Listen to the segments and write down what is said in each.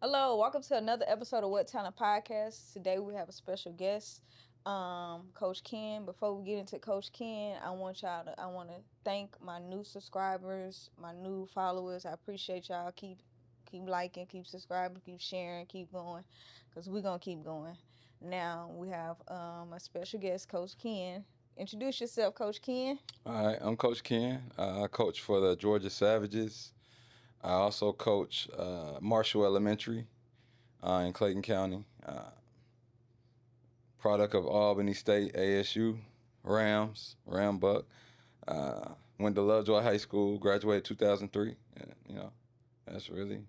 Hello, welcome to another episode of What Talent Podcast. Today we have a special guest, Coach Ken. Before we get into Coach Ken, I want to thank my new subscribers, my new followers. I appreciate y'all. Keep liking, keep subscribing, keep sharing, keep going, cause we're gonna keep going. Now we have a special guest, Coach Ken. Introduce yourself, Coach Ken. All right, I'm Coach Ken. I coach for the Georgia Savages. I also coach Marshall Elementary in Clayton County. Product of Albany State, ASU, Ram Buck. Went to Lovejoy High School, graduated 2003. And, that's really.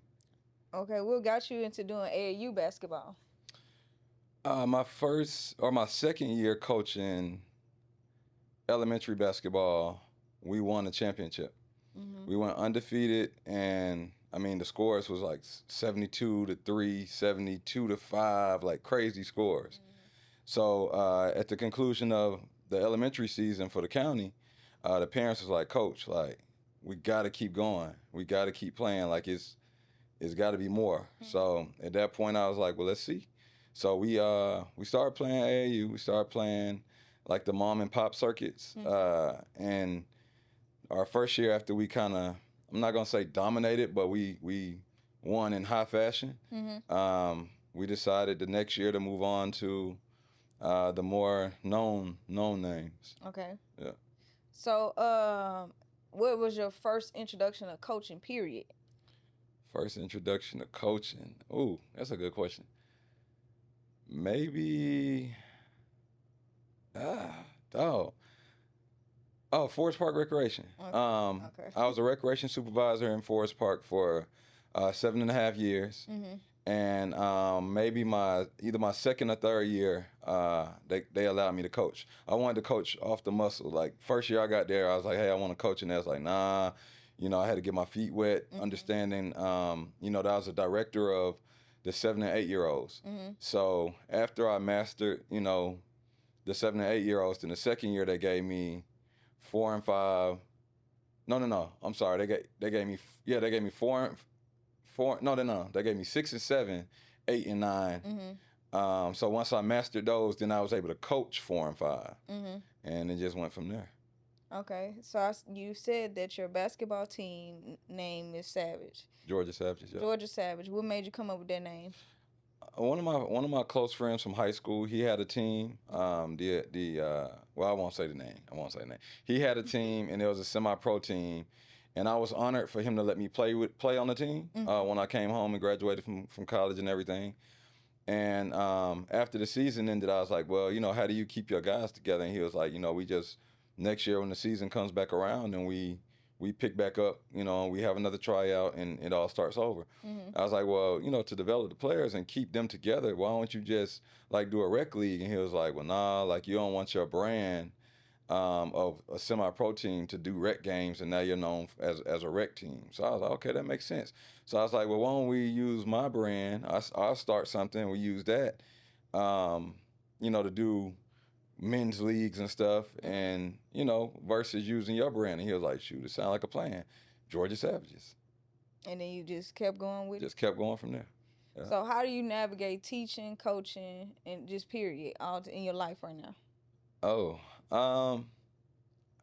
Okay, what got you into doing AAU basketball? My second year coaching elementary basketball, we won a championship. Mm-hmm. We went undefeated, and I mean the scores was like 72-3, 72-5, like crazy scores. Mm-hmm. So at the conclusion of the elementary season for the county, the parents was like, "Coach, like we got to keep going. We got to keep playing. Like it's got to be more." Mm-hmm. So at that point, I was like, "Well, let's see." So we started playing AAU. We started playing like the mom and pop circuits, and our first year after we kind of, I'm not gonna say dominated, but we won in high fashion. Mm-hmm. We decided the next year to move on to the more known names. Okay. Yeah. So, what was your first introduction to coaching? Period. First introduction to coaching. Ooh, that's a good question. Maybe. Oh. Oh, Forest Park Recreation. Okay. Okay. I was a recreation supervisor in Forest Park for 7.5 years. Mm-hmm. And maybe either my second or third year, they allowed me to coach. I wanted to coach off the muscle. Like first year I got there, I was like, "Hey, I want to coach," and they was like, "Nah." I had to get my feet wet. Mm-hmm. Understanding, that I was a director of the 7 and 8 year olds. Mm-hmm. So after I mastered, the 7 and 8 year olds, then the second year they gave me 4 and 5. No. I'm sorry. They gave me 4. No. They gave me 6 and 7, 8 and 9. Mm-hmm. So once I mastered those, then I was able to coach 4 and 5, Mm-hmm. and it just went from there. Okay. So you said that your basketball team name is Savage. Georgia Savages. Yeah. Georgia Savage. What made you come up with that name? One of my close friends from high school, he had a team. Well, I won't say the name. He had a team, and it was a semi-pro team, and I was honored for him to let me play on the team when I came home and graduated from college and everything. And after the season ended, I was like, "Well, how do you keep your guys together?" And he was like, "We just next year when the season comes back around and we pick back up, we have another tryout and it all starts over." Mm-hmm. I was like, "Well, to develop the players and keep them together, why don't you just like do a rec league?" And he was like, "Well, nah, like you don't want your brand of a semi-pro team to do rec games, and now you're known as a rec team." So I was like, "Okay, that makes sense." So I was like, "Well, why don't we use my brand? I'll start something. We use that, to do men's leagues and stuff, and versus using your brand." And he was like, "Shoot, it sounds like a plan." Georgia Savages. And then you just kept going with it? Just kept going from there. Yeah. So how do you navigate teaching, coaching, and just period all in your life right now? Oh,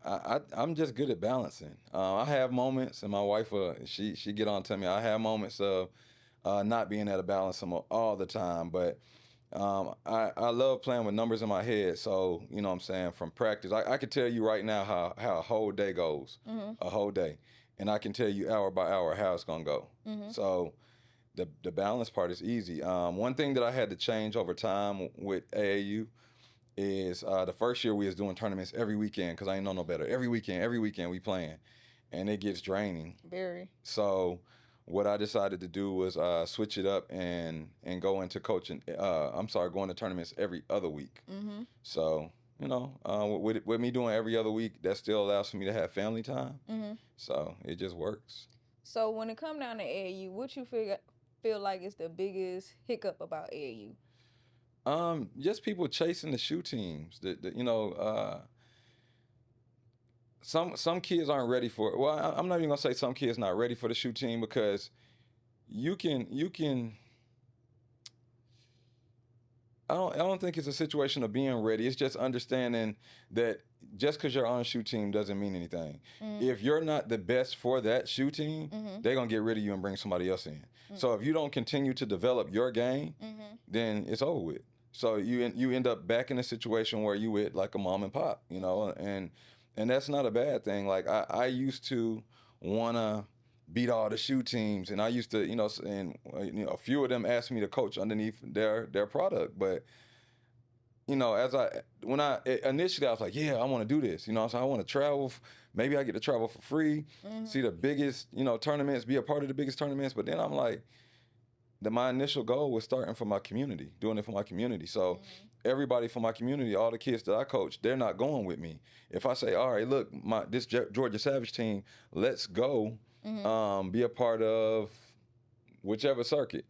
I'm just good at balancing. I have moments, and my wife, she get on to me. I have moments of not being able to balance them all the time, but I love playing with numbers in my head. So what I'm saying, from practice, I can tell you right now how a whole day goes, a whole day, and I can tell you hour by hour how it's gonna go. Mm-hmm. So the balance part is easy. One thing that I had to change over time with AAU is the first year we was doing tournaments every weekend because I ain't know no better. Every weekend we playing, and it gets draining. Very. So what I decided to do was switch it up and go into coaching. Going to tournaments every other week. Mm-hmm. So with me doing every other week, that still allows for me to have family time. Mm-hmm. So it just works. So when it come down to AAU, what you feel like is the biggest hiccup about AAU? Just people chasing the shoe teams. Some kids aren't ready for it. Well, I'm not even gonna say some kids not ready for the shoe team, because you can I don't think it's a situation of being ready. It's just understanding that just because you're on a shoe team doesn't mean anything. If you're not the best for that shoe team, they're gonna get rid of you and bring somebody else in. So if you don't continue to develop your game, then it's over with. So you end up back in a situation where you with like a mom and pop, and that's not a bad thing. Like I used to wanna beat all the shoe teams, and I used to, and a few of them asked me to coach underneath their product, but initially I was like, yeah, I want to do this, so I want to travel. Maybe I get to travel for free, see the biggest, tournaments, be a part of the biggest tournaments. But then I'm like, my initial goal was starting for my community, doing it for my community. So everybody from my community, all the kids that I coach, they're not going with me. If I say, all right, look, this Georgia Savage team, let's go be a part of whichever circuit.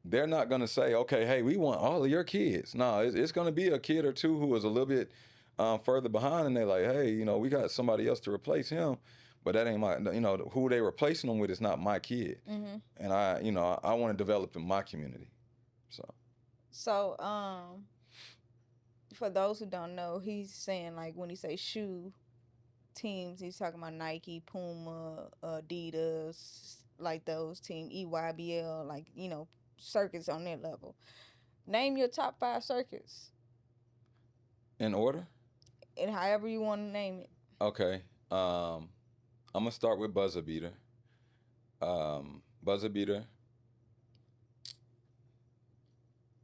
They're not going to say, okay, hey, we want all of your kids. No, it's going to be a kid or two who is a little bit further behind, and they're like, hey, we got somebody else to replace him, but that ain't my, who they replacing them with is not my kid. And I want to develop in my community. So, for those who don't know, he's saying, like, when he say shoe teams, he's talking about Nike, Puma, Adidas, like those teams, EYBL, like, circuits on that level. Name your top 5 circuits. In order? And however you want to name it. Okay. I'm going to start with Buzzer Beater. Buzzer Beater.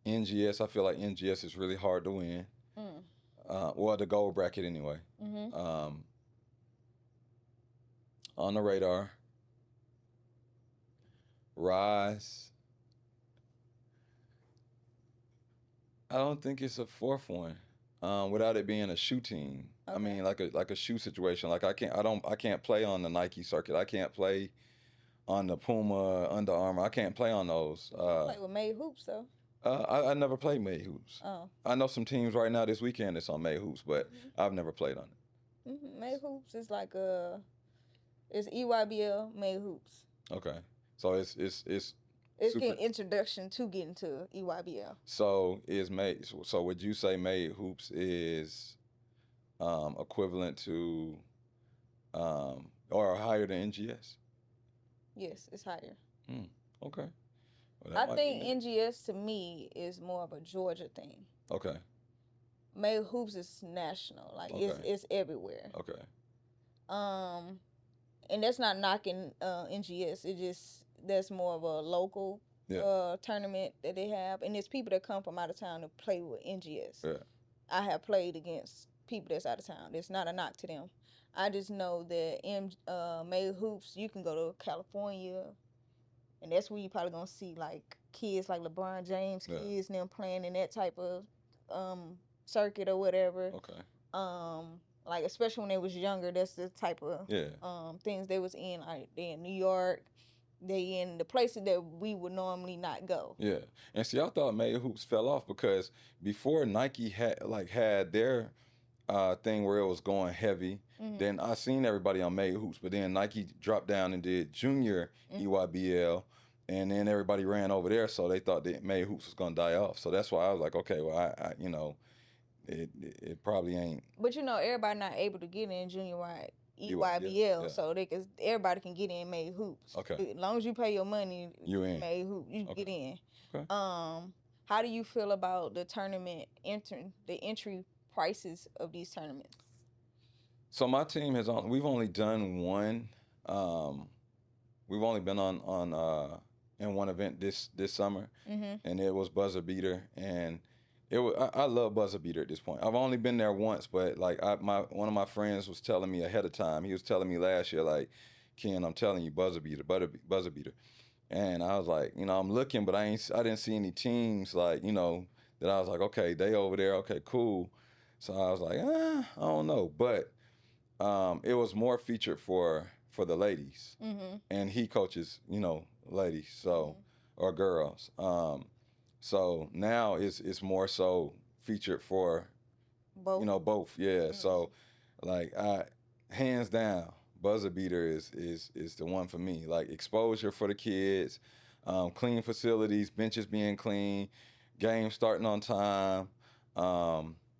NGS, I feel like NGS is really hard to win. Well, the gold bracket anyway. On the Radar. Rise. I don't think it's a fourth one, without it being a shoe team. Okay. I mean, like a shoe situation. Like I can't play on the Nike circuit. I can't play on the Puma, Under Armour. I can't play on those. Play with Made Hoops though. I never played Made Hoops. Oh. I know some teams right now this weekend that's on Made Hoops, but I've never played on it. Made Hoops is like it's EYBL Made Hoops. Okay, so it's getting introduction to getting to EYBL. So So would you say Made Hoops is equivalent to or higher than NGS? Yes, it's higher. Okay. Well, I think NGS to me is more of a Georgia thing. Okay. Made Hoops is national, like it's everywhere. Okay. And that's not knocking NGS. That's more of a local tournament that they have, and there's people that come from out of town to play with NGS. Yeah. I have played against people that's out of town. It's not a knock to them. I just know that Made Hoops, you can go to California, and that's where you probably gonna see like kids like LeBron James, kids and them playing in that type of circuit or whatever. Okay. Like especially when they was younger, that's the type of things they was in. Like they in New York, they in the places that we would normally not go. Yeah, and see, I thought Made Hoops fell off because before Nike had their thing where it was going heavy, then I seen everybody on Made Hoops, but then Nike dropped down and did junior EYBL, and then everybody ran over there, so they thought that Made Hoops was gonna die off. So that's why I was like, okay, well, I it probably ain't. But everybody not able to get in junior EYBL, so everybody can get in Made Hoops. Okay. As long as you pay your money, you in Made Hoops, you get in. Okay. How do you feel about the tournament the entry prices of these tournaments? So my team we've only done one. We've only been on in one event this summer, and it was Buzzer Beater, and I love Buzzer Beater at this point. I've only been there once, but like one of my friends was telling me ahead of time. He was telling me last year, like, Ken, I'm telling you, Buzzer Beater. And I was like, I'm looking, but I didn't see any teams like, that I was like, okay, they over there, okay, cool. So I was like, I don't know, but it was more featured for the ladies, and he coaches, ladies, so or girls. So now it's more so featured for both. Both. Yeah. So like hands down, Buzzer Beater is the one for me. Like exposure for the kids, clean facilities, benches being clean, games starting on time,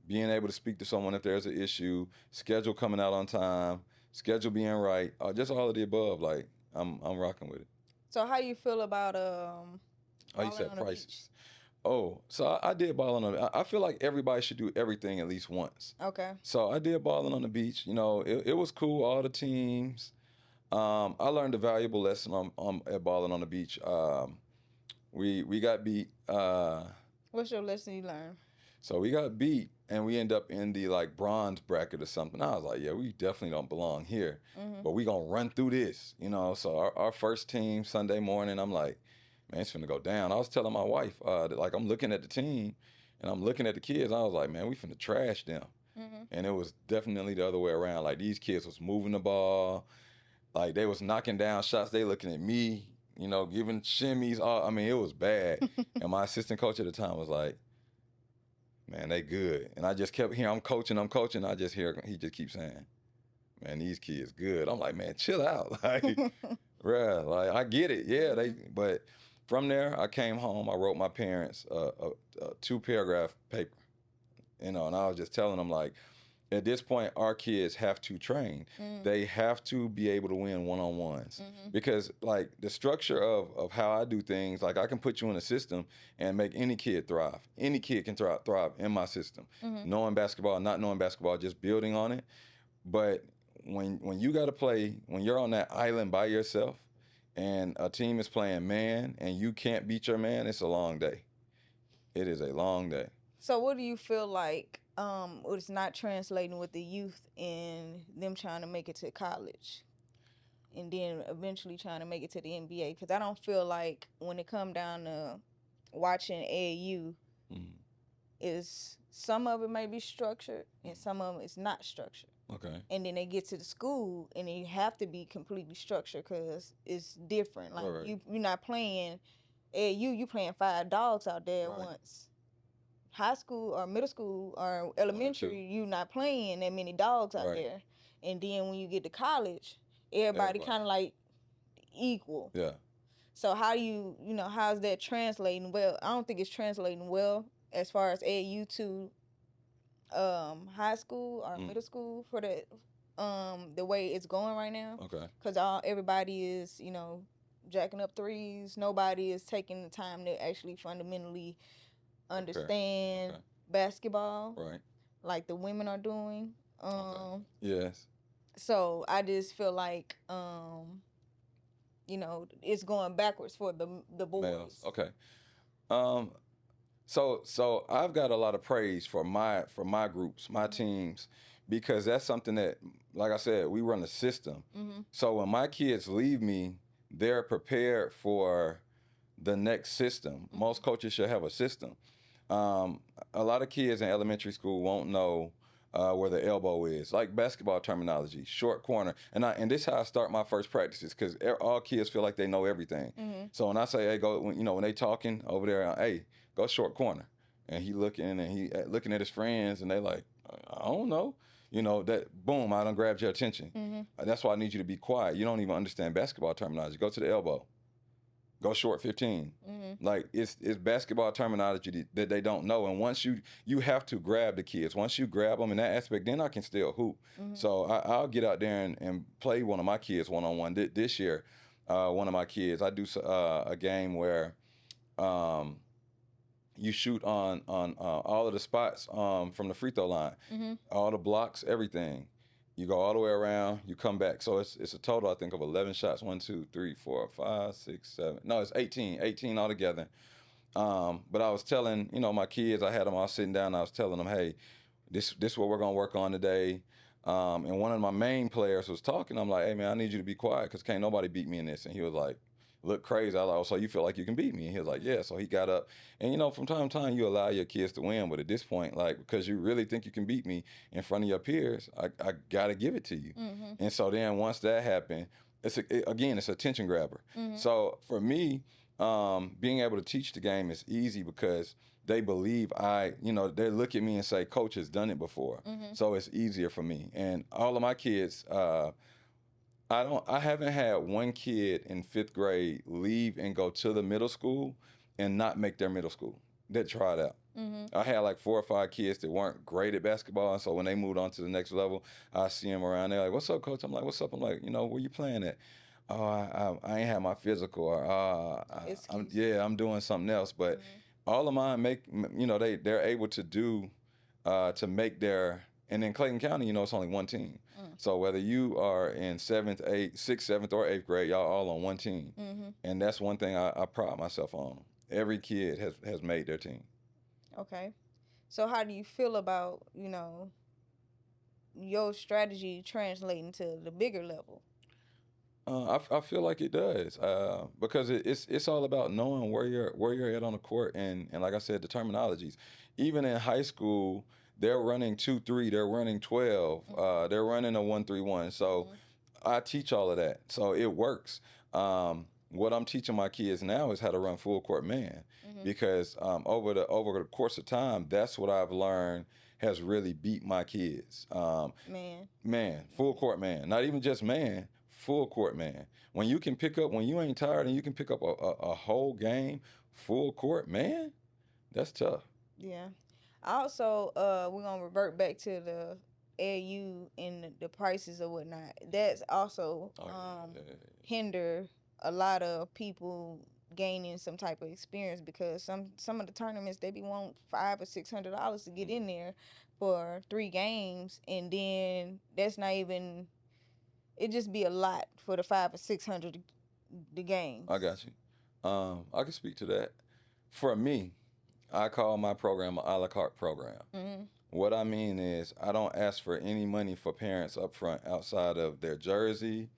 being able to speak to someone if there's an issue, schedule coming out on time, schedule being right, just all of the above. Like I'm rocking with it. So how you feel about Oh, you balling said on the beach? prices. Oh, so I did balling on. I feel like everybody should do everything at least once. Okay. So I did balling on the beach. You know, it was cool. All the teams. I learned a valuable lesson at balling on the beach. We got beat. What's your lesson you learned? So we got beat, and we end up in the like bronze bracket or something. I was like, yeah, we definitely don't belong here, but we gonna run through this, you know. So our first team Sunday morning, I'm like, man, it's finna go down. I was telling my wife, that, like, I'm looking at the team, and I'm looking at the kids. I was like, man, we finna trash them, and it was definitely the other way around. Like these kids was moving the ball, like they was knocking down shots. They looking at me, you know, giving shimmies. I mean, it was bad. And my assistant coach at the time was like, man, they good. And I just kept hearing, I'm coaching. I just hear, he just keeps saying, man, these kids good. I'm like, man, chill out. Like, bruh, like, I get it. Yeah, but from there, I came home. I wrote my parents a 2-paragraph paper, you know, and I was just telling them, like, at this point, our kids have to train. They have to be able to win one-on-ones. Because, like, the structure of how I do things, like, I can put you in a system and make any kid thrive. Any kid can thrive in my system. Knowing basketball, not knowing basketball, just building on it. But when you got to play, when you're on that island by yourself and a team is playing man and you can't beat your man, it's a long day. It is a long day. So what do you feel like it's not translating with the youth and them trying to make it to college and then eventually trying to make it to the NBA? Because I don't feel like when it come down to watching AAU, is some of it may be structured and some of it's not structured. Okay. And then they get to the school and they have to be completely structured because it's different. Like Right. you're not playing AAU, you playing 5 dogs out there at once. High school or middle school or elementary, you not playing that many dogs out there. And then when you get to college, everybody kind of like equal. Yeah. So how do you know, how's that translating well? I don't think it's translating well as far as AAU to high school or middle school for the way it's going right now. Okay. Because everybody is, you know, jacking up threes. Nobody is taking the time to actually fundamentally understand basketball, right, like the women are doing. Yes. So I just feel like you know, it's going backwards for the boys. Males. Okay. So I've got a lot of praise for my groups, my teams, because that's something that, like I said, we run a system. So when my kids leave me, they're prepared for the next system. Most coaches should have a system. A lot of kids in elementary school won't know where the elbow is, like basketball terminology, short corner. And this is how I start my first practices, because all kids feel like they know everything. So when I say, hey, go, you know, when they talking over there, hey, go short corner, and he looking and he looking at his friends, and they like, I don't know. You know, that boom, I done grabbed your attention. That's why I need you to be quiet. You don't even understand basketball terminology. Go to the elbow. Go short 15. Like it's basketball terminology that they don't know. And once you have to grab the kids. Once you grab them in that aspect, then I can still hoop. So I'll get out there and play one of my kids one-on-one. This year, one of my kids, I do a game where you shoot on all of the spots from the free throw line, all the blocks, everything. You go all the way around, you come back. So it's a total, I think, of 11 shots. 1, 2, 3, 4, 5, 6, 7. No, it's 18 altogether. But I was telling, you know, my kids, I had them all sitting down. I was telling them, hey, this is what we're going to work on today. And one of my main players was talking. I'm like, hey, man, I need you to be quiet because can't nobody beat me in this. And he was like, look crazy. I was like, oh, so you feel like you can beat me? And he was like, yeah. So he got up. And, you know, from time to time, you allow your kids to win. But at this point, like, because you really think you can beat me in front of your peers, I got to give it to you. And so then once that happened, it's a attention grabber. So for me, being able to teach the game is easy because they believe they look at me and say, Coach has done it before. So it's easier for me. And all of my kids, I haven't had one kid in 5th grade leave and go to the middle school and not make their middle school. that tried out. I had like 4 or 5 kids that weren't great at basketball, and so when they moved on to the next level, I see them around. They're like, "What's up, coach?" I'm like, "What's up?" I'm like, "Where you playing at?" "Oh, I ain't had my physical," or Excuse. I'm doing something else." But all of mine they're able to do to make their, and in Clayton County, it's only one team. So whether you are in 7th, 8th, 6th, 7th, or 8th grade, y'all all on one team, and that's one thing I pride myself on. Every kid has made their team. Okay. So how do you feel about, your strategy translating to the bigger level? I feel like it does because it's all about knowing where you're at on the court, and like I said, the terminologies. Even in high school, they're running 2-3, they're running 12, they're running a 1-3-1. So I teach all of that, so it works. What I'm teaching my kids now is how to run full court man, because over the course of time, that's what I've learned has really beat my kids. Man, full court man, not even just man, full court man. When you can pick up, when you ain't tired and you can pick up a whole game, full court man, that's tough. Yeah. Also, we're gonna revert back to the AU and the prices or whatnot. That's also hinder a lot of people gaining some type of experience, because some of the tournaments they be want $500 or $600 to get in there for 3 games, and then that's not even. It just be a lot for the 500 or 600 the games. I got you. I can speak to that. For me, I call my program an a la carte program. What I mean is, I don't ask for any money for parents up front outside of their jersey.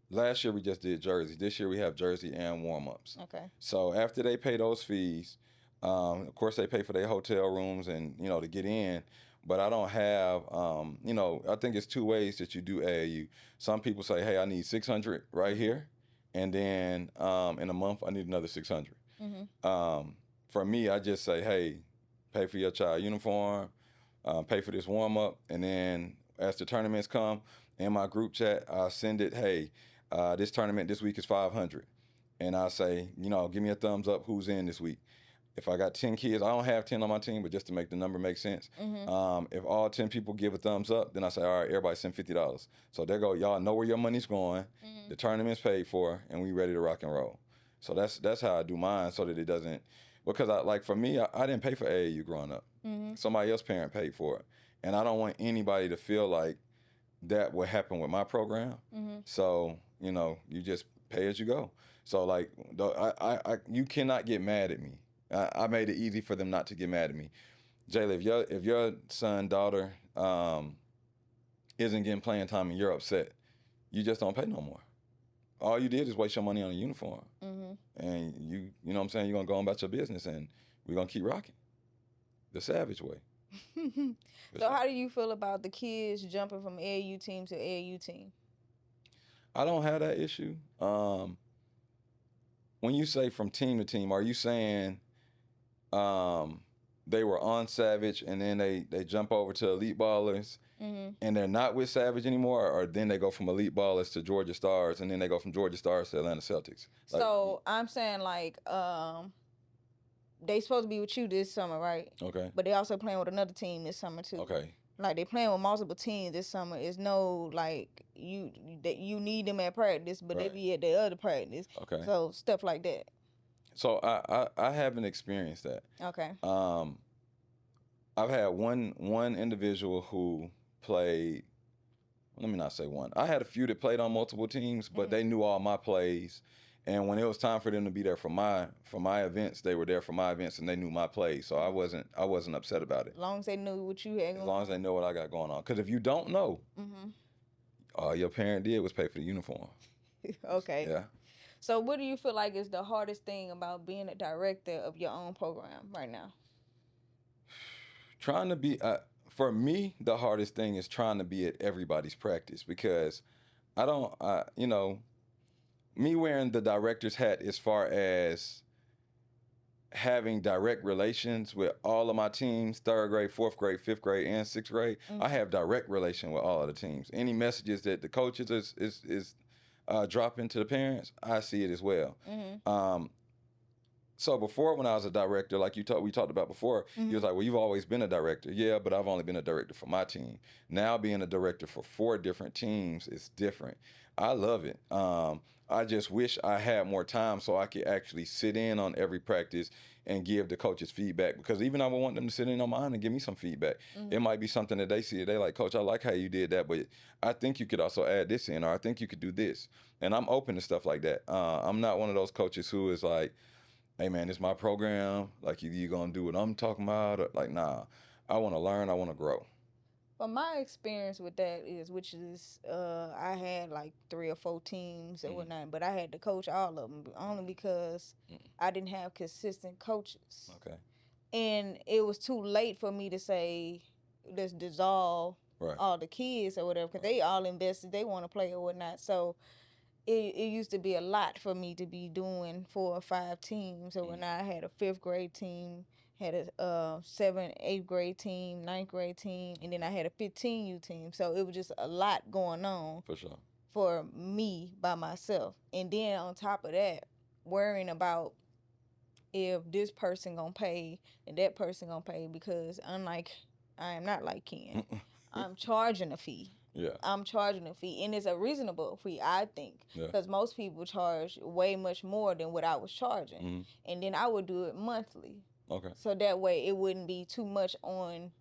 Last year we just did jersey. This year we have jersey and warm-ups. Okay. So after they pay those fees, of course they pay for their hotel rooms and to get in. But I don't have, I think it's 2 ways that you do AAU. Some people say, "Hey, I need 600 right here," and then in a month I need another 600. For me, I just say, "Hey, pay for your child uniform, pay for this warm up," and then as the tournaments come, in my group chat, I send it, "Hey, this tournament this week is 500," and I say, "Give me a thumbs up who's in this week." If I got 10 kids, I don't have 10 on my team, but just to make the number make sense, if all 10 people give a thumbs up, then I say, "All right, everybody send $50. So there go, y'all know where your money's going, the tournament's paid for, and we ready to rock and roll. So that's how I do mine, so that it doesn't, because for me, I didn't pay for AAU growing up. Somebody else's parent paid for it. And I don't want anybody to feel like that would happen with my program. So, you just pay as you go. So you cannot get mad at me. I made it easy for them not to get mad at me. Jayla, if your son, daughter isn't getting playing time and you're upset, you just don't pay no more. All you did is waste your money on a uniform. And you know what I'm saying, you're going to go on about your business, and we're going to keep rocking the Savage way. So how do you feel about the kids jumping from AAU team to AAU team? I don't have that issue. When you say from team to team, are you saying they were on Savage and then they jump over to Elite Ballers and they're not with Savage anymore, or then they go from Elite Ballers to Georgia Stars and then they go from Georgia Stars to Atlanta Celtics? So I'm saying they supposed to be with you this summer, right? Okay. But they also playing with another team this summer too. Okay. Like they playing with multiple teams this summer. It's no you need them at practice, but they be at the other practice. Okay. So stuff like that. So I haven't experienced that. Okay. I've had one individual who played. Let me not say one. I had a few that played on multiple teams, but they knew all my plays. And when it was time for them to be there for my events, they were there for my events, and they knew my plays. So I wasn't upset about it. As long as they knew what you had going on. As long as they know what I got going on. Because if you don't know, all your parent did was pay for the uniform. Okay. Yeah. So what do you feel like is the hardest thing about being a director of your own program right now? Trying to be, for me, the hardest thing is trying to be at everybody's practice, because me wearing the director's hat as far as having direct relations with all of my teams, 3rd grade, 4th grade, 5th grade, and 6th grade, I have direct relation with all of the teams. Any messages that the coaches is dropping to the parents, I see it as well. So before, when I was a director, like we talked about before, he was like, "Well, you've always been a director." Yeah, but I've only been a director for my team. Now being a director for 4 different teams is different. I love it. I just wish I had more time so I could actually sit in on every practice and give the coaches feedback. Because even I would want them to sit in on mine and give me some feedback. It might be something that they see. They like, "Coach, I like how you did that, but I think you could also add this in, or I think you could do this." And I'm open to stuff like that. I'm not one of those coaches who is like, "Hey man, it's my program. Like you gonna do what I'm talking about?" Or, like, nah. I want to learn. I want to grow. But my experience with that is, which is, I had like 3 or 4 teams or whatnot, but I had to coach all of them only because I didn't have consistent coaches. Okay. And it was too late for me to say, let's dissolve all the kids or whatever, because they all invested, they want to play or whatnot. So it used to be a lot for me to be doing 4 or 5 teams. So when I had a 5th grade team, had a 7th, 8th grade team, 9th grade team, and then I had a 15U team. So it was just a lot going on For sure. for me by myself. And then on top of that, worrying about if this person gonna pay and that person gonna pay, because unlike, I am not like Ken, I'm charging a fee. Yeah. I'm charging a fee, and it's a reasonable fee, I think, because most people charge way much more than what I was charging, and then I would do it monthly. Okay. So that way it wouldn't be too much on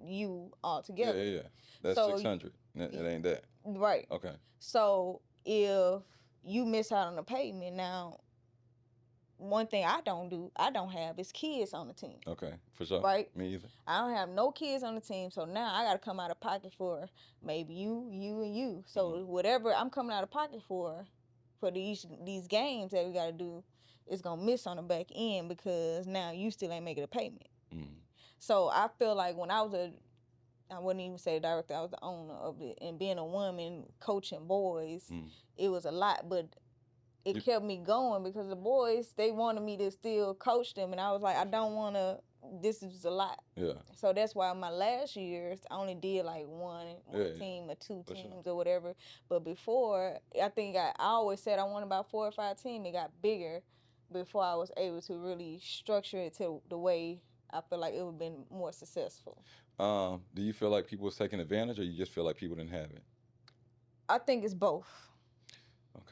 you altogether. Yeah. That's so, 600. It ain't that. Right. Okay. So if you miss out on the payment, now, one thing I don't have is kids on the team. Okay, for sure. Right? Me either. I don't have no kids on the team, so now I got to come out of pocket for maybe you, and you. So whatever I'm coming out of pocket for these games that we got to do, is going to miss on the back end because now you still ain't making a payment. So I feel like when I wouldn't even say the director, I was the owner of it, and being a woman coaching boys, it was a lot, but it kept me going because the boys, they wanted me to still coach them, and I was like, I don't want to. This is a lot. Yeah. So that's why my last years, I only did like one team or 2 teams or whatever. But before, I think I always said I wanted about 4 or 5 teams. It got bigger before I was able to really structure it to the way I feel like it would have been more successful. Do you feel like people was taking advantage, or you just feel like people didn't have it? I think it's both.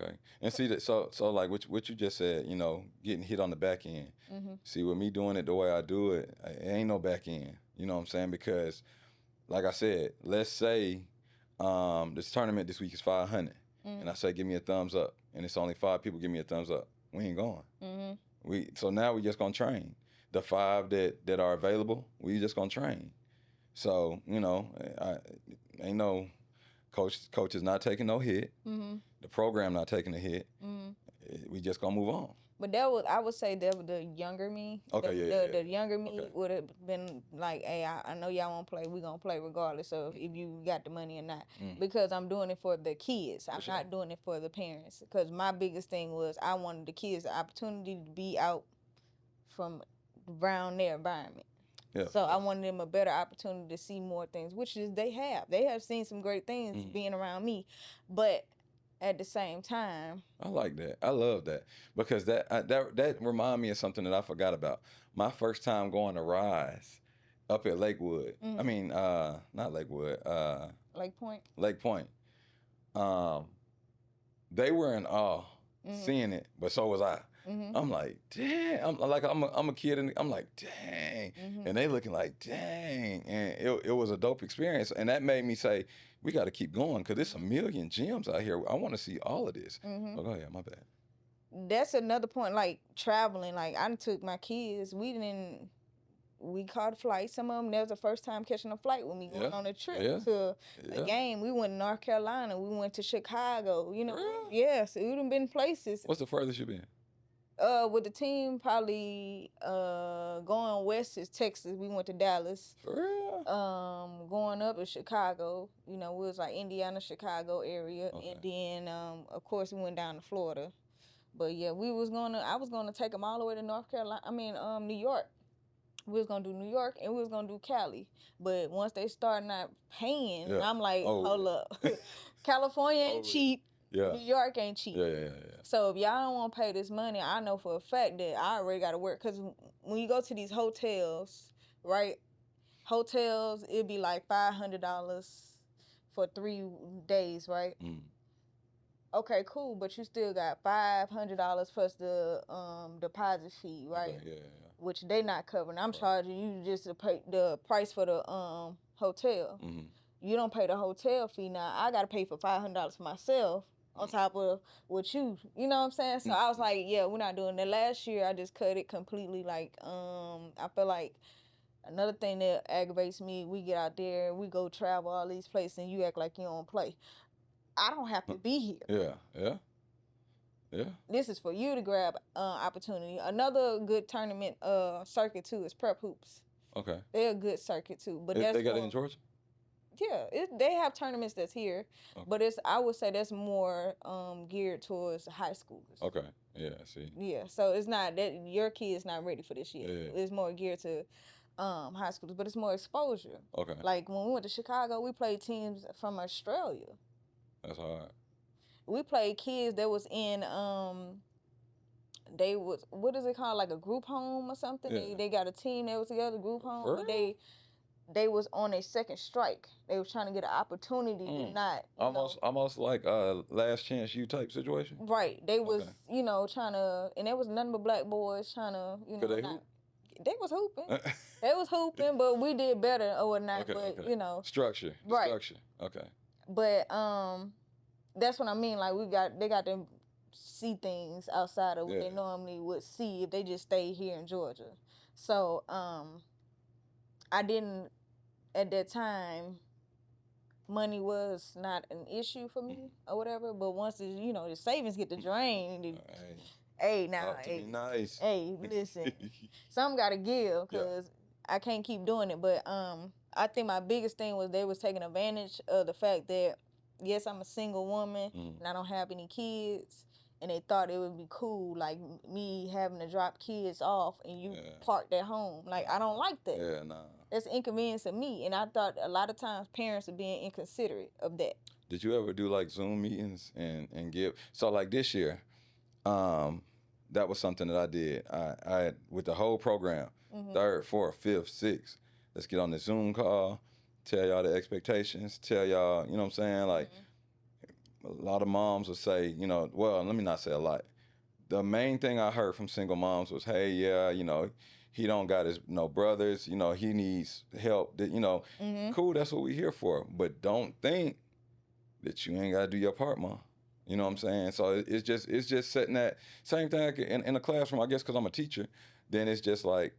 Okay. And see that, so like what you just said, getting hit on the back end. See, with me doing it the way I do it, it ain't no back end. You know what I'm saying? Because, like I said, let's say this tournament this week is 500, and I say give me a thumbs up, and it's only 5 people give me a thumbs up. We ain't going. So now we just gonna train. The 5 that are available, we just gonna train. So ain't no coach is not taking no hit. The program not taking a hit. We just gonna move on. But I would say that the younger me. Okay, the younger me would have been like, hey, I know y'all won't play. We gonna play regardless of if you got the money or not, because I'm doing it for the kids. I'm not doing it for the parents. Because my biggest thing was I wanted the kids the opportunity to be out from around their environment. Yeah. So I wanted them a better opportunity to see more things, which is they have. They have seen some great things being around me, but at the same time, I like that. I love that, because that remind me of something that I forgot about. My first time going to Rise up at Lakewood. I mean, not Lakewood. Lake Point. Lake Point. They were in awe seeing it, but so was I. I'm like, damn. I'm a kid, and I'm like, dang. And they looking like, dang. And it was a dope experience, and that made me say, we got to keep going, because there's a million gyms out here. I want to see all of this. Oh, go ahead, my bad. That's another point, like traveling. Like I took my kids. We caught a flight. Some of them, that was the first time catching a flight with me going on a trip to a game. We went to North Carolina. We went to Chicago. Yes, it would have been places. What's the furthest you been? With the team, probably going west is Texas. We went to Dallas. For real? Going up is Chicago. We was like Indiana, Chicago area, and then of course we went down to Florida. But yeah, I was gonna take them all the way to North Carolina. New York. We was gonna do New York and we was gonna do Cali. But once they start not paying, I'm like, hold up, California ain't cheap. Yeah. New York ain't cheap. Yeah. So if y'all don't want to pay this money, I know for a fact that I already got to work. Because when you go to these hotels, right? Hotels, it'd be like $500 for 3 days, right? Mm. Okay, cool, but you still got $500 plus the deposit fee, right? Okay, yeah. Which they not covering. I'm Right. charging you just to pay the price for the hotel. Mm-hmm. You don't pay the hotel fee now. I gotta pay for $500 for myself on top of what you know what I'm saying? So I was like, yeah, we're not doing that. Last year I just cut it completely. Like, I feel like another thing that aggravates me, we get out there, we go travel all these places, and you act like you don't play. I don't have to be here. Yeah. This is for you to grab opportunity. Another good tournament circuit too is prep hoops. Okay. They're a good circuit too, but they got it in Georgia. Yeah, they have tournaments that's here, okay. But I would say that's more geared towards high schoolers. Okay. Yeah. See. Yeah, so it's not that your kid's not ready for this yet. Yeah. It's more geared to high schoolers, but it's more exposure. Okay. Like when we went to Chicago, we played teams from Australia. That's hard. We played kids that was in they was, what is it called, like a group home or something? Yeah. They got a team that was together, group home. For real? They was on a second strike. They was trying to get an opportunity to not almost like last chance you type situation. Right. They was trying to, and there was nothing but black boys trying to they was hooping. They was hooping, but we did better or whatnot. Okay, but okay. Structure. Right. Structure. Okay. But that's what I mean. Like they got to see things outside of what they normally would see if they just stayed here in Georgia. So I didn't, at that time, money was not an issue for me or whatever. But once the savings get to drain, hey, nice. Hey, listen, some gotta give because I can't keep doing it. But I think my biggest thing was they was taking advantage of the fact that yes, I'm a single woman and I don't have any kids. And they thought it would be cool, like me having to drop kids off and you parked at home. Like, I don't like that. Yeah, nah. That's inconvenience to me. And I thought a lot of times parents are being inconsiderate of that. Did you ever do like Zoom meetings and give? So like this year, that was something that I did. I with the whole program, 3rd, 4th, 5th, 6th. Let's get on the Zoom call, tell y'all the expectations, tell y'all, you know what I'm saying? Like, a lot of moms would say, well, let me not say a lot. The main thing I heard from single moms was, hey, he don't got his brothers, he needs help. Cool, that's what we're here for. But don't think that you ain't got to do your part, Mom. You know what I'm saying? So it's just setting that same thing in a classroom, I guess, because I'm a teacher. Then it's just like,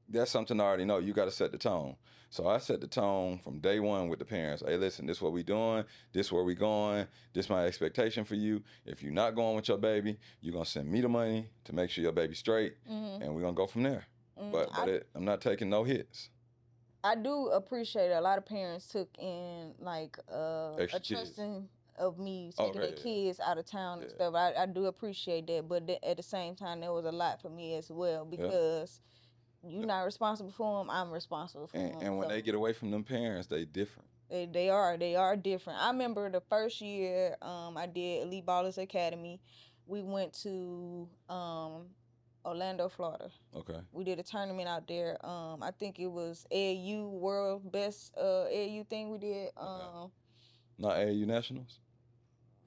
that's something I already know. You got to set the tone. So I set the tone from day one with the parents. Hey, listen, this is what we doing. This is where we going. This is my expectation for you. If you're not going with your baby, you're going to send me the money to make sure your baby's straight, and we're going to go from there. But I'm not taking no hits. I do appreciate a lot of parents took in, like, a trusting of me taking their kids out of town and stuff. I do appreciate that. But at the same time, there was a lot for me as well because... You're not responsible for them. I'm responsible for them. And when they get away from them parents, they different. They are different. I remember the first year I did Elite Ballers Academy. We went to Orlando, Florida. Okay. We did a tournament out there. I think it was AAU World Best AAU thing we did. Not AAU Nationals?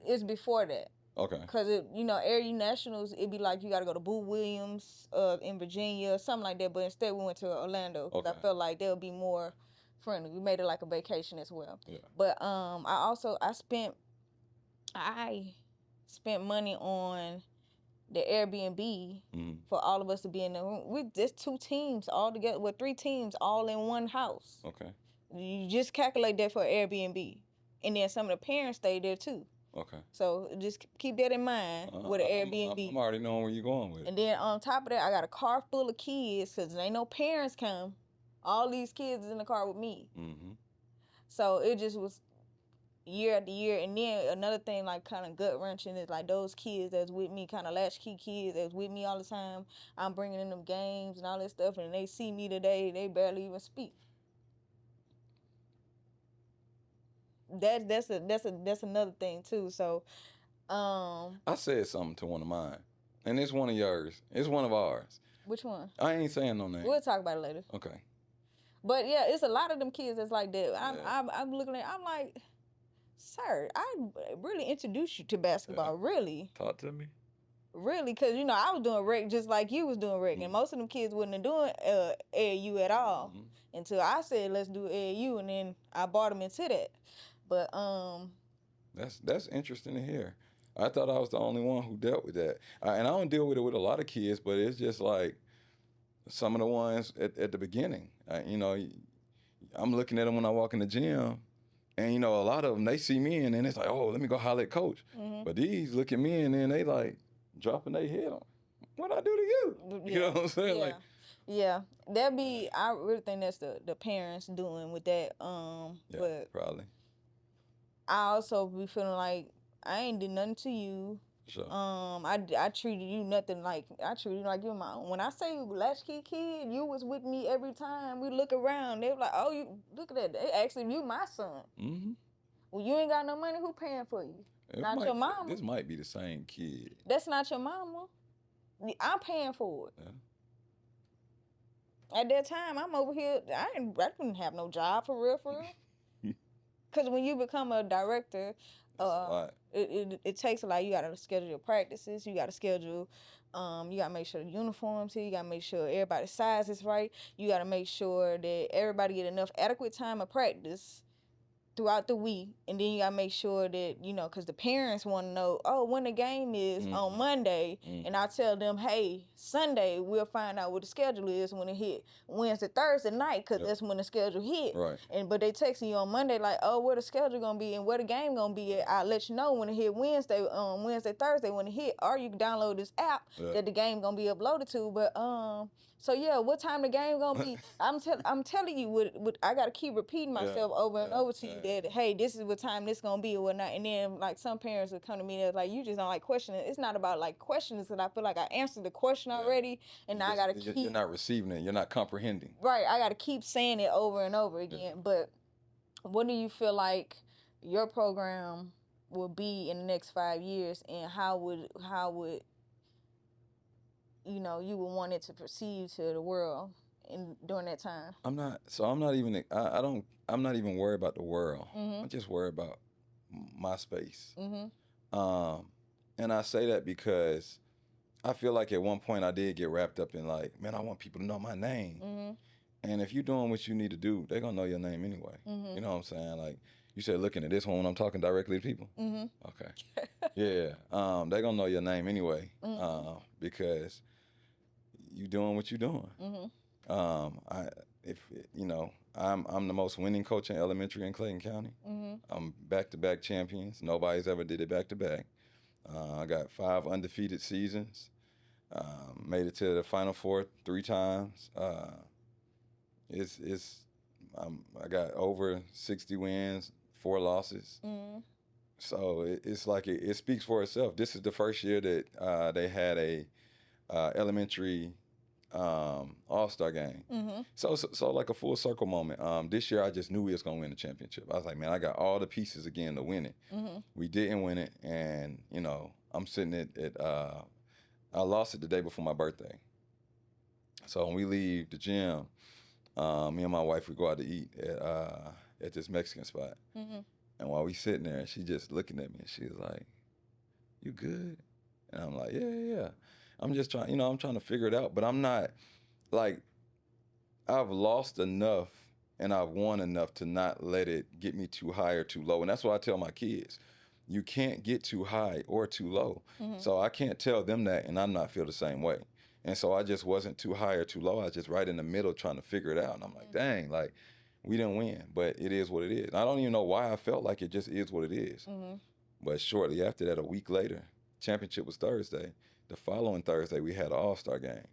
It's before that. Okay. Because, AAU Nationals, it'd be like you got to go to Boo Williams in Virginia, something like that. But instead, we went to Orlando because I felt like they'll be more friendly. We made it like a vacation as well. Yeah. But I spent money on the Airbnb for all of us to be in the room. We just 2 teams all together, 3 teams all in one house. Okay. You just calculate that for Airbnb. And then some of the parents stayed there too. Okay. So just keep that in mind with an Airbnb. I'm already knowing where you're going with it. And then on top of that, I got a car full of kids because there ain't no parents come. All these kids is in the car with me. So it just was year after year. And then another thing like kind of gut-wrenching is like those kids that's with me, kind of latchkey kids that's with me all the time. I'm bringing in them games and all that stuff. And they see me today, they barely even speak. That's another thing too. So I said something to one of mine, and it's one of yours. It's one of ours. Which one? I ain't saying no name. We'll talk about it later. Okay. But yeah, it's a lot of them kids that's like that. I'm looking at. I'm like, sir, I really introduced you to basketball. Really. Talk to me. Really, because, you know, I was doing rec just like you was doing rec. And most of them kids wasn't doing AAU at all until I said, let's do AAU. And then I brought them into that. But that's interesting to hear. I thought I was the only one who dealt with that. And I don't deal with it with a lot of kids, but it's just like some of the ones at the beginning. You know, I'm looking at them when I walk in the gym. And, you know, a lot of them, they see me and then it's like, oh, let me go holler at coach. But these look at me and then they like, dropping their head on. What I do to you? You know what I'm saying? Yeah. Like, yeah. I really think that's the parents doing with that. But probably. I also be feeling like I ain't did nothing to you. Sure. I treated you nothing like I treated you like your mom. When I say latchkey kid, you was with me every time we look around. They were like, oh, you look at that. They actually you my son. Well, you ain't got no money. Who paying for you? Not your mama. This might be the same kid. That's not your mama. I'm paying for it. Yeah. At that time, I'm over here. I didn't have no job for real. Because when you become a director, it takes a lot. You got to schedule your practices. You got to schedule. You got to make sure the uniforms here. You got to make sure everybody's size is right. You got to make sure that everybody get enough adequate time of practice throughout the week, and then you gotta make sure that, you know, because the parents want to know, oh, when the game is on Monday, and I tell them, hey, Sunday we'll find out what the schedule is when it hit Wednesday, Thursday night, because that's when the schedule hit. Right. But they texting you on Monday like, oh, where the schedule gonna be and where the game gonna be at. I'll let you know when it hit Wednesday, Thursday when it hit, or you can download this app that the game gonna be uploaded to. But so yeah, what time the game gonna be? I'm telling you, what I gotta keep repeating myself over and over to you that, hey, this is what time this gonna be or whatnot. And then like some parents would come to me and they're like, you just don't like questioning. It's not about like questions, because I feel like I answered the question already, and now I gotta keep. You're not receiving it. You're not comprehending. Right, I gotta keep saying it over and over again. But what do you feel like your program will be in the next 5 years, and how would you know, you would want it to proceed to the world during that time? I'm not even worried about the world. I'm just worried about my space. And I say that because I feel like at one point I did get wrapped up in like, man, I want people to know my name. And if you're doing what you need to do, they're gonna know your name anyway. You know what I'm saying? Like you said, looking at this one when I'm talking directly to people. Okay. Yeah. They're gonna know your name anyway. Because you doing what you're doing. I'm the most winning coach in elementary in Clayton County. I'm back-to-back champions. Nobody's ever did it back-to-back. I got 5 undefeated seasons. Made it to the Final Four 3 times. I got over 60 wins, 4 losses. So it's like it speaks for itself. This is the first year that they had a elementary all-star game. So like a full circle moment. This year I just knew we was gonna win the championship. I was like, man, I got all the pieces again to win it. We didn't win it, and you know, I'm sitting at I lost it the day before my birthday. So when we leave the gym, me and my wife, we go out to eat at this Mexican spot. And while we sitting there, she just looking at me and she was like, you good? And I'm like, yeah. I'm just trying, I'm trying to figure it out. But I'm not, like, I've lost enough and I've won enough to not let it get me too high or too low. And that's what I tell my kids. You can't get too high or too low. So I can't tell them that and I'm not feel the same way. And so I just wasn't too high or too low. I was just right in the middle trying to figure it out. And I'm like, dang, like, we didn't win, but it is what it is. I don't even know why I felt like it just is what it is. But shortly after that, a week later, championship was Thursday. The following Thursday, we had an all-star game.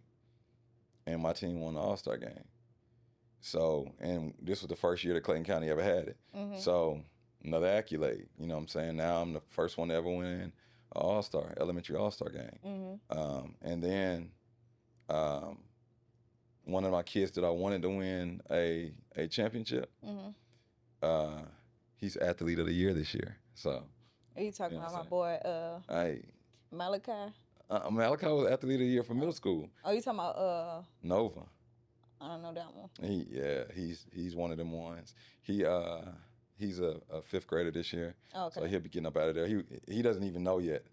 And my team won the all-star game. So, and this was the first year that Clayton County ever had it. So, another accolade, you know what I'm saying? Now I'm the first one to ever win an all-star, elementary all-star game. And then one of my kids that I wanted to win a championship, he's athlete of the year this year. So Are you talking You know about what my I'm boy saying? Malachi? Malachi was athlete of the year from middle school. Oh, you talking about Nova. I don't know that one. He's one of them ones. He's a fifth grader this year, Oh, okay. so he'll be getting up out of there. He doesn't even know yet.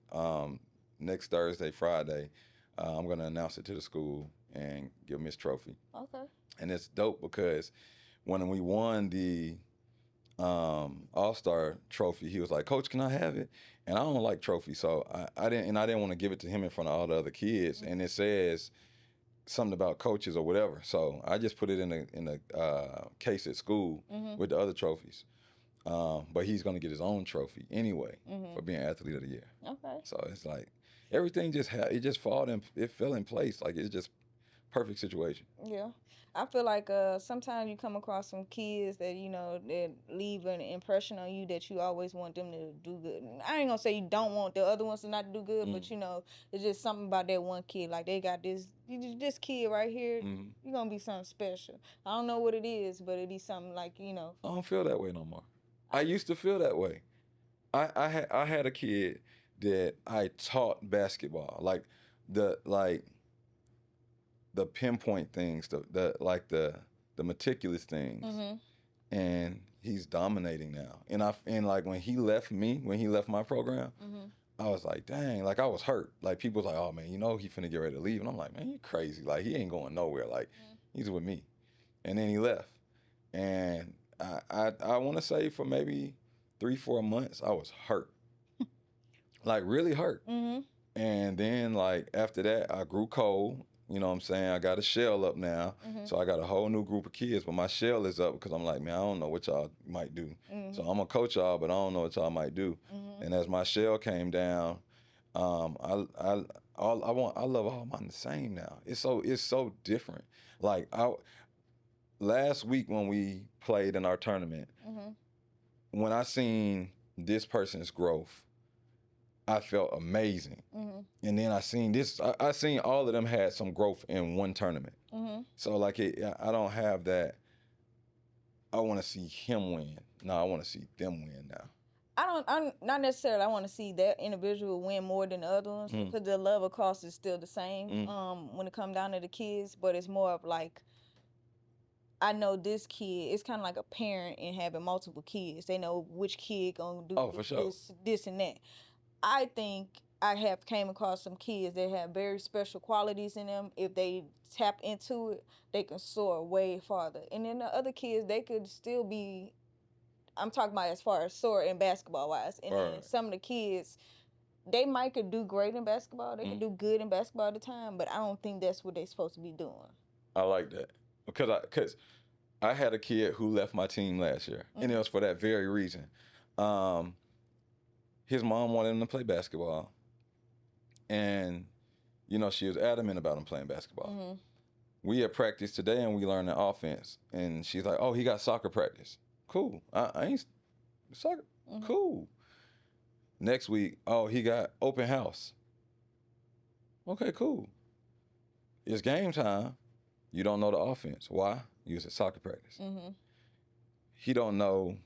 Next Thursday, Friday, I'm gonna announce it to the school and give him his trophy. Okay. And it's dope because when we won the All-Star trophy, he was like, "Coach, can I have it?" And I don't like trophies, so I didn't want to give it to him in front of all the other kids. And it says something about coaches or whatever. So I just put it in the case at school with the other trophies. But he's gonna get his own trophy anyway for being athlete of the year. Okay. So it's like everything it just fell in place. Like it's just perfect situation. Yeah. I feel like sometimes you come across some kids that that leave an impression on you that you always want them to do good. I ain't gonna say you don't want the other ones to not do good, but it's just something about that one kid. Like they got this kid right here. You're gonna be something special. I don't know what it is, but it be something like I don't feel that way no more. I used to feel that way. I had a kid that I taught basketball, like the pinpoint things, the meticulous things, and he's dominating now. And like when he left my program, I was like, dang, like I was hurt. Like people was like, oh man, he finna get ready to leave, and I'm like, man, you crazy? Like he ain't going nowhere. Like he's with me, and then he left, and I want to say for maybe 3-4 months I was hurt, like really hurt. And then like after that I grew cold. You know what I'm saying? I got a shell up now. So I got a whole new group of kids, but my shell is up because I'm like, man, I don't know what y'all might do. So I'm gonna coach y'all, but I don't know what y'all might do. And as my shell came down, I love all mine the same now. It's so different. Like last week when we played in our tournament, when I seen this person's growth, I felt amazing. And then I seen this. I seen all of them had some growth in one tournament. So like I don't have that. I want to see him win. No, I want to see them win now. I'm not necessarily. I want to see that individual win more than the other ones because the love across is still the same. When it comes down to the kids, but it's more of like, I know this kid. It's kind of like a parent and having multiple kids. They know which kid gonna do for sure. this and that. I think I have came across some kids that have very special qualities in them. If they tap into it, they can soar way farther. And then the other kids, they could still be, I'm talking about as far as soar in basketball wise. And then some of the kids, they might could do great in basketball. They could do good in basketball at the time, but I don't think that's what they're supposed to be doing. I like that because I had a kid who left my team last year, and it was for that very reason. His mom wanted him to play basketball, and she was adamant about him playing basketball. We had practice today, and we learned the offense. And she's like, "Oh, he got soccer practice. Cool. I ain't soccer. Cool." Next week, oh, he got open house. Okay, cool. It's game time. You don't know the offense. Why? You was at soccer practice. He don't know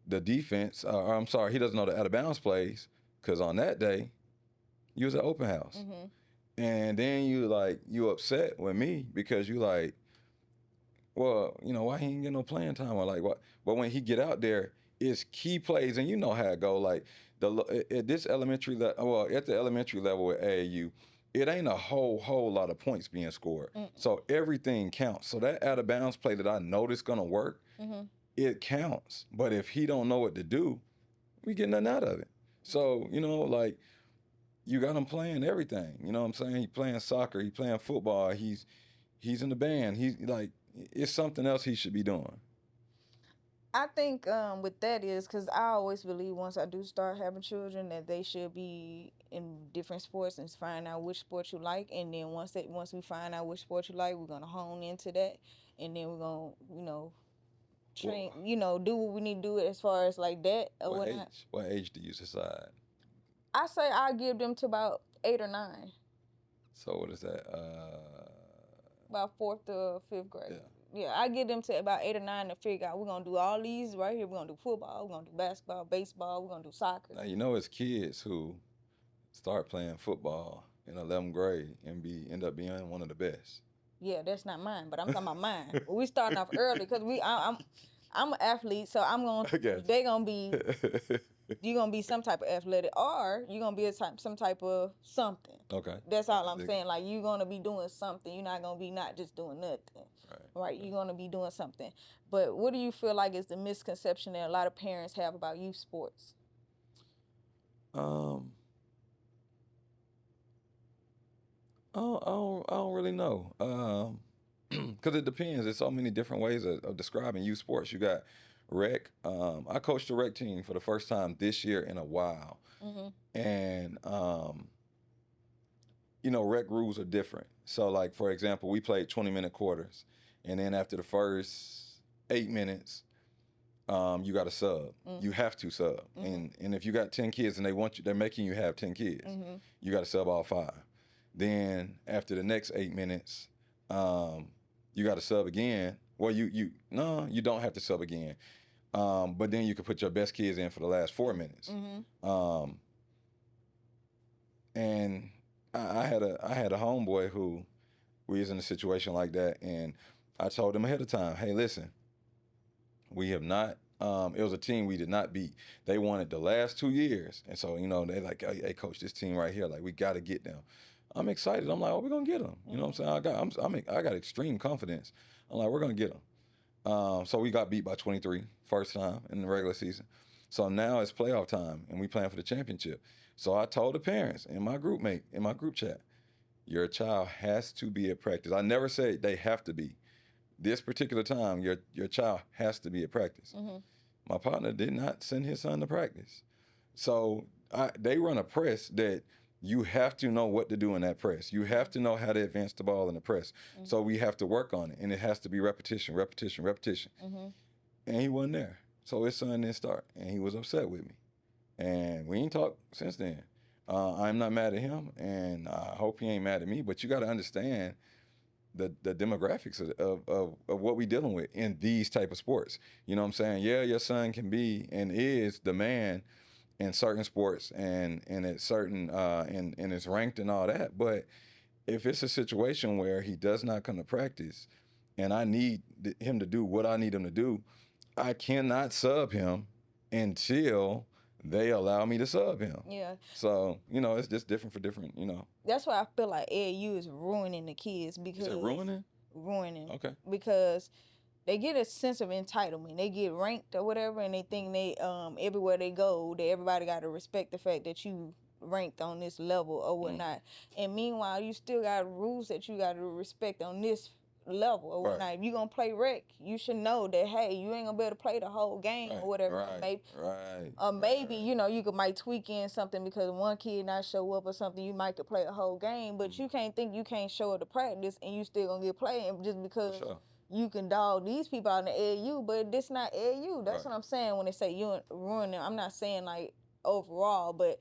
the defense, or I'm sorry, he doesn't know the out of bounds plays because on that day, you was at open house. And then you upset with me because you like, well, why he ain't getting no playing time or like what? But when he get out there, it's key plays, and you know how it go. Like at this elementary level, at the elementary level at AAU, it ain't a whole lot of points being scored. So everything counts. So that out of bounds play that I know that's gonna work, it counts. But if he don't know what to do, we get nothing out of it. So, like you got him playing everything. You know what I'm saying? He playing soccer, he playing football, he's in the band. He's like, it's something else he should be doing. I think with that is because I always believe once I do start having children that they should be in different sports and find out which sport you like, and then once we find out which sport you like, we're gonna hone into that, and then we're gonna train, do what we need to do as far as like that or whatnot. What age do you decide? I say I give them to about 8 or 9. So what is that? About 4th or 5th grade. Yeah, I get them to about 8 or 9 to figure out we're gonna do all these right here. We're gonna do football, we're gonna do basketball, baseball, we're gonna do soccer. Now, it's kids who start playing football in 11th grade and end up being one of the best. Yeah, that's not mine, but I'm talking about mine. We starting off early because I'm an athlete, so they gonna be you're gonna be some type of athletic, or you're gonna be some type of something. Okay. That's all I'm saying. Like, you're gonna be doing something. You're not gonna be not just doing nothing. Right. You're gonna be doing something. But what do you feel like is the misconception that a lot of parents have about youth sports? I don't really know. Because it depends. There's so many different ways of describing youth sports. You got rec. I coached the rec team for the first time this year in a while. And, rec rules are different. So, like, for example, we played 20-minute quarters. And then after the first 8 minutes, you got to sub. You have to sub. And if you got 10 kids and they're making you have 10 kids, you got to sub all 5. Then after the next 8 minutes, you got to sub again. Well, you don't have to sub again. But then you can put your best kids in for the last 4 minutes. And I had a homeboy who was in a situation like that, and I told him ahead of time, hey, listen, we have not. It was a team we did not beat. They won it the last 2 years, and so they like, hey, coach, this team right here, like, we got to get them. I'm excited. I'm like, oh, we're gonna get them. You know what I'm saying? I got extreme confidence. I'm like, we're gonna get them. So we got beat by 23 first time in the regular season. So now it's playoff time, and we playing for the championship. So I told the parents in my group chat, your child has to be at practice. I never said they have to be. This particular time, your child has to be at practice. My partner did not send his son to practice. So they run a press that you have to know what to do in that press. You have to know how to advance the ball in the press. So we have to work on it, and it has to be repetition. And he wasn't there. So his son didn't start, and he was upset with me. And we ain't talked since then. I'm not mad at him, and I hope he ain't mad at me, but you got to understand the demographics of what we dealing with in these type of sports. You know what I'm saying? Yeah, your son can be and is the man in certain sports and at certain and it's ranked and all that, but if it's a situation where he does not come to practice and I need him to do what I need him to do, I cannot sub him until they allow me to sub him. Yeah. So, it's just different for different, That's why I feel like AAU is ruining the kids because... Is it ruining? Ruining. Okay. Because they get a sense of entitlement. They get ranked or whatever, and they think they everywhere they go, everybody got to respect the fact that you ranked on this level or whatnot. And meanwhile, you still got rules that you got to respect on this level or whatnot. If you're gonna play rec, you should know that, hey, you ain't gonna be able to play the whole game or whatever. Maybe you might tweak in something because one kid not show up or something. You might could play a whole game, but you can't think you can't show up to practice and you still gonna get playing just because you can dog these people out in the AAU. But this not AAU. That's what I'm saying when they say you ruin them. I'm not saying like overall, but.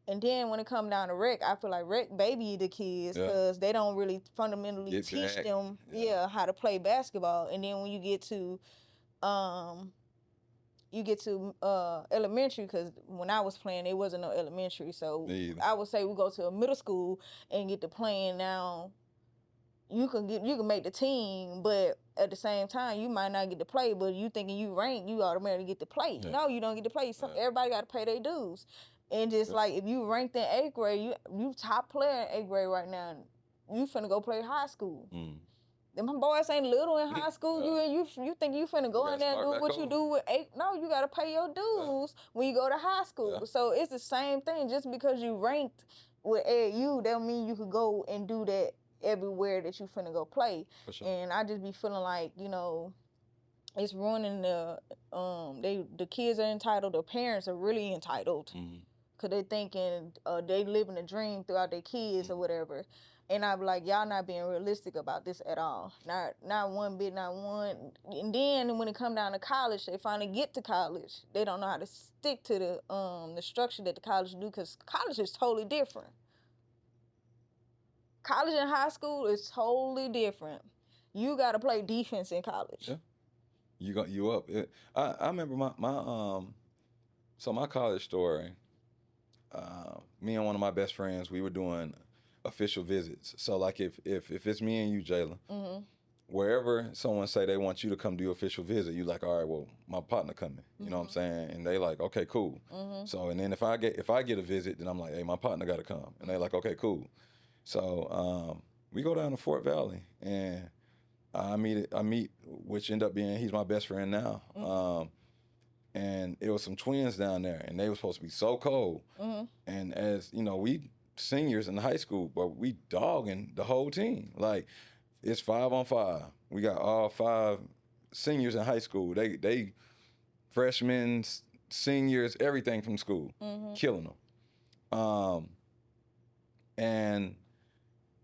And then when it come down to rec, I feel like rec baby the kids because they don't really fundamentally teach them how to play basketball. And then when you get to elementary, because when I was playing, there wasn't no elementary. So I would say we go to a middle school and get to playing. Now you can make the team, but at the same time you might not get to play. But you thinking you rank, you automatically get to play. No, you don't get to play. Everybody got to pay their dues. And just like if you ranked in 8th grade, you top player in 8th grade right now, you finna go play high school. Them boys ain't little in high school. You think you finna go in there and do what you do with 8? No, you gotta pay your dues when you go to high school. So it's the same thing. Just because you ranked with AAU, that don't mean you could go and do that everywhere that you finna go play. For sure. And I just be feeling like, it's ruining the kids are entitled, the parents are really entitled. Cause they thinking they living a dream throughout their kids or whatever, and I be like, y'all not being realistic about this at all. Not one bit, not one. And then when it come down to college, they finally get to college. They don't know how to stick to the structure that the college do, cause college is totally different. College and high school is totally different. you got to play defense in college. Yeah. You up. I remember so my college story, me and one of my best friends, we were doing official visits. So like if it's me and you, Jayla, Mm-hmm. wherever someone say they want you to come do official visit, you like, all right, well, my partner coming. You know what I'm saying? And they like, okay, cool. Mm-hmm. So and then if I get a visit, then I'm like, hey, my partner got to come. And they like, okay, cool. So we go down to Fort Valley and I meet, which end up being he's my best friend now. Mm-hmm. And it was some twins down there, and they were supposed to be so cold. Mm-hmm. And as you know, we seniors in high school, but we dogging the whole team. Like it's 5-on-5. We got all 5 seniors in high school. They freshmen, seniors, everything from school, killing them. And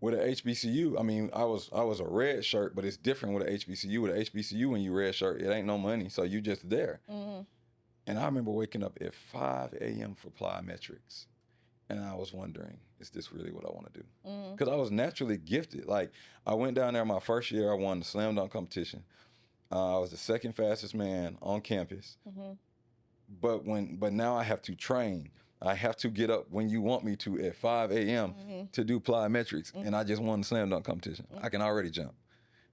with a HBCU, I mean, I was a red shirt, but it's different with a HBCU. With a HBCU, when you red shirt, it ain't no money, so you just there. Mm-hmm. And I remember waking up at 5 a.m. for plyometrics, and I was wondering, is this really what I want to do? Because I was naturally gifted. Like I went down there my first year, I won the slam dunk competition. I was the second fastest man on campus. Mm-hmm. But now I have to train. I have to get up when you want me to at 5 a.m. to do plyometrics, and I just won the slam dunk competition. I can already jump.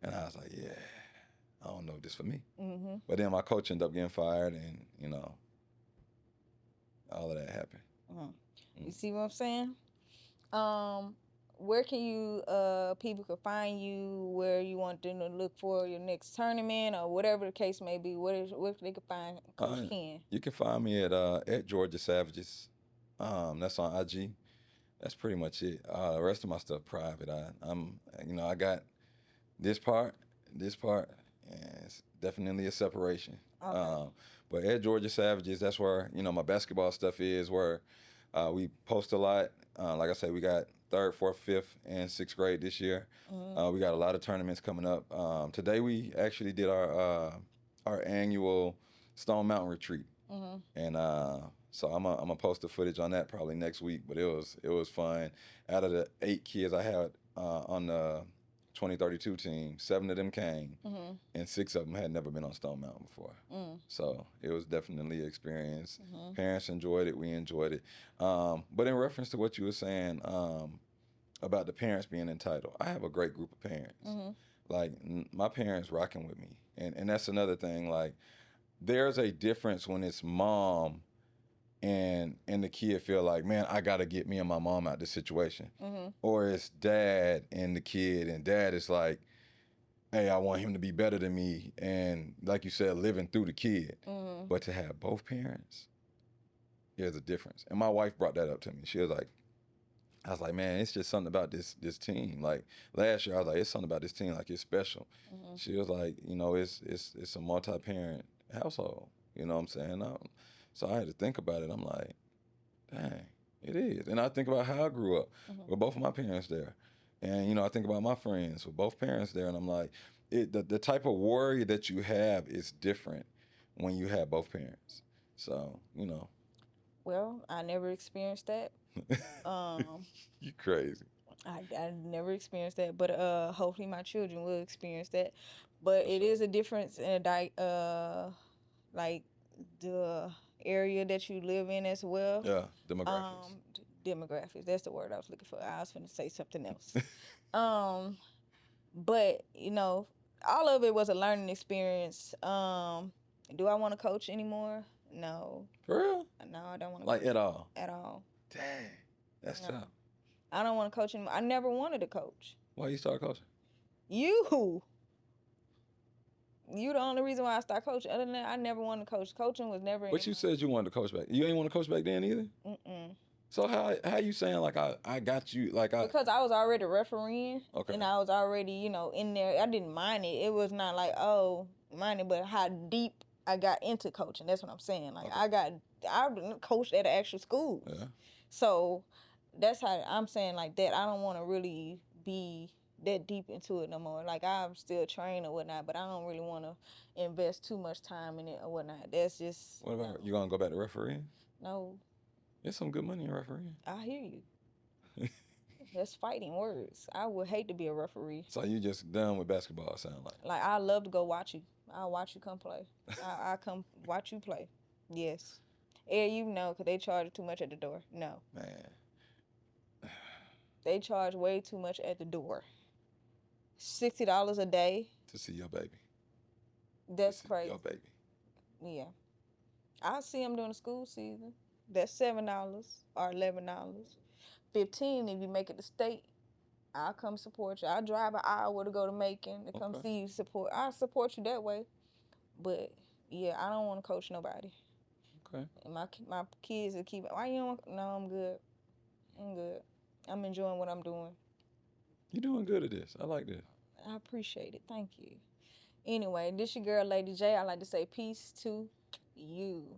And I was like, yeah, I don't know if this for me. Mm-hmm. But then my coach ended up getting fired, and, all of that happened. You see what I'm saying? Where can you people can find you? Where you want them to look for your next tournament or whatever the case may be? Where they can find Coach Ken? You can find me at Georgia Savages. That's on IG. That's pretty much it. The rest of my stuff private. I got this part, and it's definitely a separation. Okay. But at Georgia Savages, that's where my basketball stuff is. Where we post a lot. Like I said, we got 3rd, 4th, 5th, and 6th grade this year. We got a lot of tournaments coming up. Today we actually did our annual Stone Mountain retreat, and so I'm gonna post the footage on that probably next week. But it was fun. Out of the 8 kids I had on the 2032 team, 7 of them came, and 6 of them had never been on Stone Mountain before. So it was definitely an experience. Parents enjoyed it. We enjoyed it. But in reference to what you were saying about the parents being entitled, I have a great group of parents. Like my parents rocking with me, and that's another thing. Like there's a difference when it's mom and the kid feel like, man, I gotta get me and my mom out of this situation. Or it's dad and the kid, and dad is like, hey, I want him to be better than me, and like you said, living through the kid. But to have both parents, there's a difference. And my wife brought that up to me. She was like, I was like, man, it's just something about this team. Like last year, I was like, it's something about this team, like it's special. She was like, it's a multi-parent household. You know what I'm saying? So I had to think about it. I'm like, dang, it is. And I think about how I grew up with both of my parents there. And, I think about my friends with both parents there. And I'm like, the type of worry that you have is different when you have both parents. So, Well, I never experienced that. You crazy. I never experienced that, but hopefully my children will experience that. But it is a difference in like the area that you live in as well. Yeah, demographics. Demographics. That's the word I was looking for. I was going to say something else. But all of it was a learning experience. Do I want to coach anymore? No. For real? No, I don't want to. Like at all? At all. Dang, that's tough. I don't want to coach anymore. I never wanted to coach. Why you start coaching? You the only reason why I started coaching. Other than that, I never wanted to coach. Coaching was never. But you said you wanted to coach back. You ain't want to coach back then either. So how you saying like I got you like I? Because I was already refereeing. Okay. And I was already in there. I didn't mind it. It was not like mind it, but how deep I got into coaching. That's what I'm saying. Like okay. I coached at an actual school. Yeah. So that's how I'm saying like that. I don't want to really be that deep into it no more. Like I'm still trained or whatnot, but I don't really want to invest too much time in it or whatnot. That's just. What about you gonna go back to refereeing? No. There's some good money in refereeing. I hear you. That's fighting words. I would hate to be a referee. So you just done with basketball, sound like. Like, I love to go watch you. I'll watch you come play. I come watch you play. Yes. You know, because they charge too much at the door. No. Man. They charge way too much at the door. $60 a day. To see your baby. That's crazy. Your baby. Yeah. I see them during the school season. That's $7 or $11. $15 if you make it to state. I'll come support you. I'll drive an hour to go to Macon to come see you support. I'll support you that way. But yeah, I don't want to coach nobody. Okay. And my kids will keep. Why you don't? No, I'm good. I'm good. I'm enjoying what I'm doing. You're doing good at this. I like this. I appreciate it. Thank you. Anyway, this your girl, Lady J. I like to say peace to you.